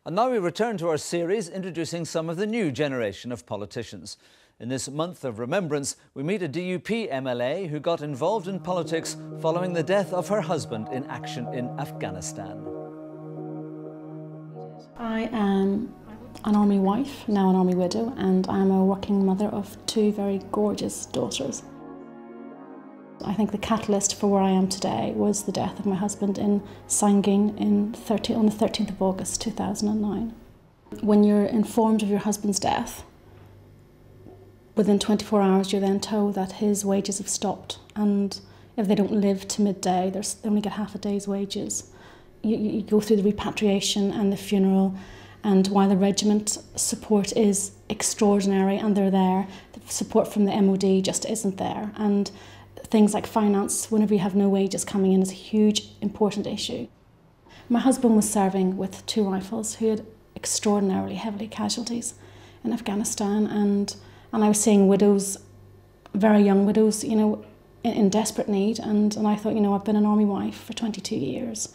And now we return to our series introducing some of the new generation of politicians. In this month of remembrance, we meet a DUP MLA who got involved in politics following the death of her husband in action in Afghanistan. I am an army wife, now an army widow, and I'm a working mother of two very gorgeous daughters. I think the catalyst for where I am today was the death of my husband in Sangin on the 13th of August 2009. When you're informed of your husband's death, within 24 hours you're then told that his wages have stopped, and if they don't live to midday, they only get half a day's wages. You go through the repatriation and the funeral, and while the regiment support is extraordinary and they're there, the support from the MOD just isn't there. And things like finance, whenever you have no wages coming in, is a huge, important issue. My husband was serving with two rifles who had extraordinarily heavily casualties in Afghanistan, and I was seeing widows, very young widows, you know, in desperate need, and I thought, you know, I've been an army wife for 22 years.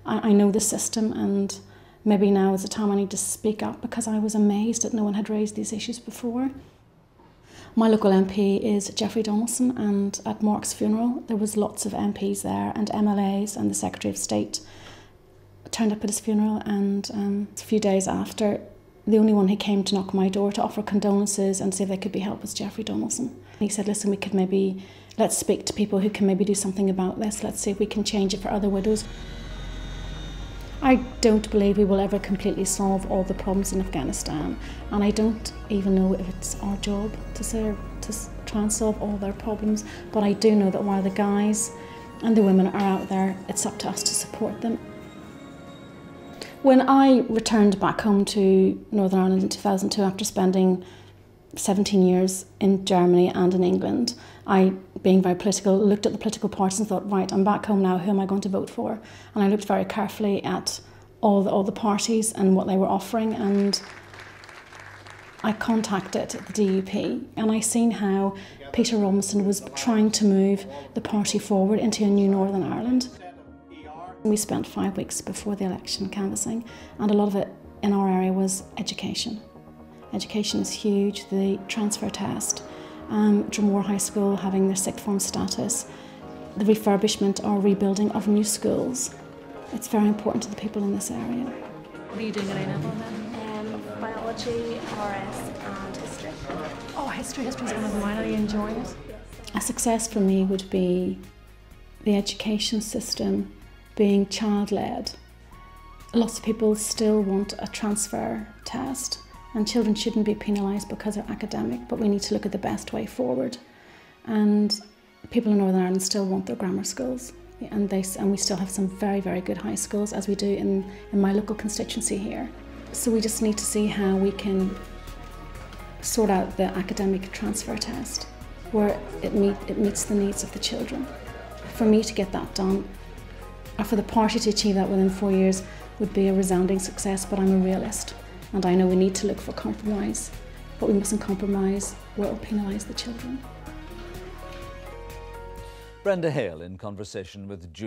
I know the system, and maybe now is the time I need to speak up, because I was amazed that no one had raised these issues before. My local MP is Jeffrey Donaldson, and at Mark's funeral there was lots of MPs there, and MLAs, and the Secretary of State turned up at his funeral, and a few days after, the only one who came to knock on my door to offer condolences and see if they could be helped was Jeffrey Donaldson. He said, listen, let's speak to people who can maybe do something about this, let's see if we can change it for other widows. I don't believe we will ever completely solve all the problems in Afghanistan, and I don't even know if it's our job to try and solve all their problems, but I do know that while the guys and the women are out there, it's up to us to support them. When I returned back home to Northern Ireland in 2002 after spending 17 years in Germany and in England, I, being very political, looked at the political parties and thought, right, I'm back home now, who am I going to vote for? And I looked very carefully at all the parties and what they were offering, and I contacted the DUP, and I seen how Peter Robinson was trying to move the party forward into a new Northern Ireland. We spent 5 weeks before the election canvassing, and a lot of it in our area was education. Education is huge, the transfer test, Drumore High School having their sixth form status, the refurbishment or rebuilding of new schools. It's very important to the people in this area. What are you doing at A-level then? Biology, RS and history. Oh, history is one of mine. Are you enjoying it? A success for me would be the education system being child-led. Lots of people still want a transfer test, and children shouldn't be penalised because they're academic, but we need to look at the best way forward. And people in Northern Ireland still want their grammar schools, and we still have some very, very good high schools, as we do in my local constituency here. So we just need to see how we can sort out the academic transfer test, where it meets the needs of the children. For me to get that done, or for the party to achieve that within 4 years, would be a resounding success, but I'm a realist. And I know we need to look for compromise, but we mustn't compromise where it will penalise the children. Brenda Hale in conversation with Julie.